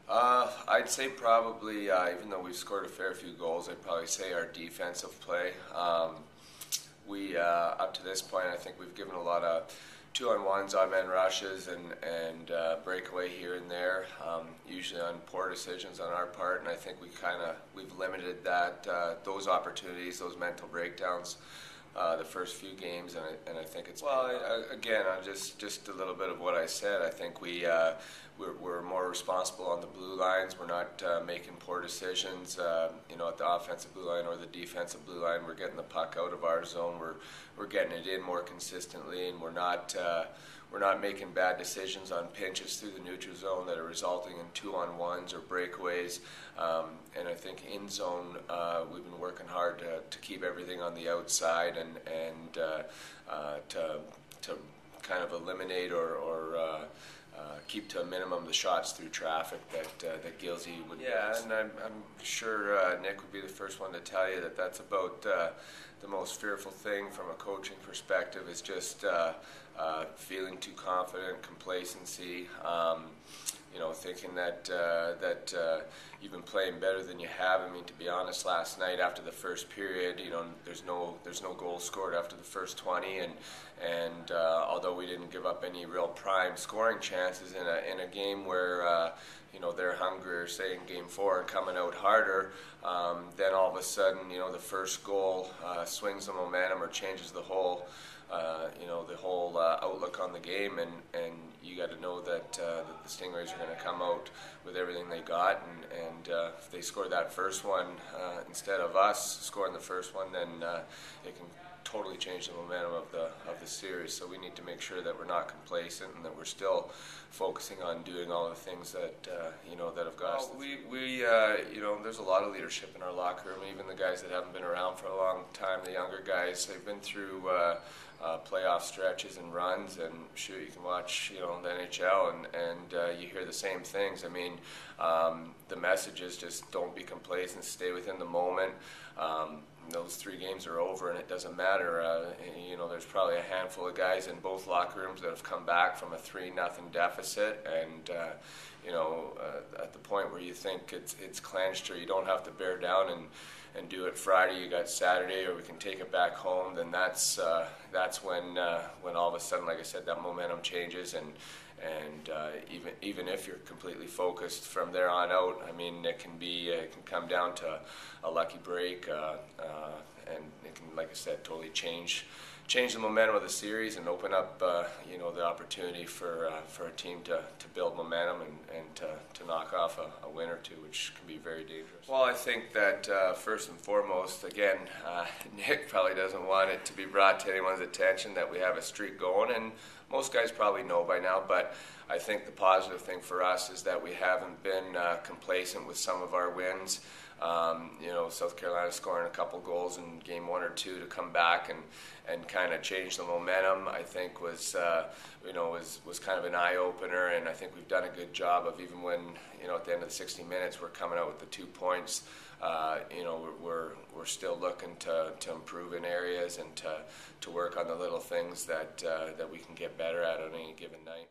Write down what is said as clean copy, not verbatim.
I'd say probably, even though we've scored a fair few goals, I'd probably say our defensive play. Up to this point, I think we've given a lot of two-on-ones, odd-man rushes, and breakaway here and there, usually on poor decisions on our part. And I think we've limited those opportunities, those mental breakdowns, the first few games, and I think it's again, just a little bit of what I said. I think we're more responsible on the blue lines. We're not making poor decisions, at the offensive blue line or the defensive blue line. We're getting the puck out of our zone. We're getting it in more consistently, and we're not making bad decisions on pinches through the neutral zone that are resulting in two-on-ones or breakaways. And I think in zone, we've been working hard to keep everything on the outside and to kind of eliminate or keep to a minimum the shots through traffic that Gilsey would. Yeah, and I'm sure Nick would be the first one to tell you that that's about the most fearful thing from a coaching perspective is just feeling too confident, complacency. Thinking that you've been playing better than you have. I mean, to be honest, last night after the first period, there's no goal scored after the first 20, and although we didn't give up any real prime scoring chances in a game where they're hungrier, say in Game 4, and coming out harder, then all of a sudden, the first goal swings the momentum or changes the whole outlook on the game, and you got to know that the Stingrays are going to come out with everything they got, and if they score that first one instead of us scoring the first one, then it can totally change the momentum of the series. So we need to make sure that we're not complacent and that we're still focusing on doing all the things that that have got us. There's a lot of leadership in our locker room. Even the guys that haven't been around for a long time, the younger guys, they've been through playoff stretches and runs, and shoot, you can watch the NHL and you hear the same things. I mean, the message is just don't be complacent, stay within the moment. Those 3 games are over, and it doesn't matter. There's probably a handful of guys in both locker rooms that have come back from a 3-0 deficit, and at the point where you think it's clenched or you don't have to bear down and do it Friday, you got Saturday, or we can take it back home. Then that's when all of a sudden, like I said, that momentum changes, and even if you're completely focused from there on out, I mean, it can come down to a lucky break, and it can, like I said, totally change the momentum of the series and open up the opportunity for a team to build momentum and to knock off a win or two, which can be very dangerous. Well, I think that first and foremost, again, Nick probably doesn't want it to be brought to anyone's attention that we have a streak going, and most guys probably know by now, but I think the positive thing for us is that we haven't been complacent with some of our wins. South Carolina scoring a couple goals in Game 1 or 2 to come back and kind of change the momentum, I think was kind of an eye-opener, and I think we've done a good job of, even when at the end of the 60 minutes we're coming out with the 2 points, we're still looking to improve in areas and to work on the little things that we can get better at on any given night.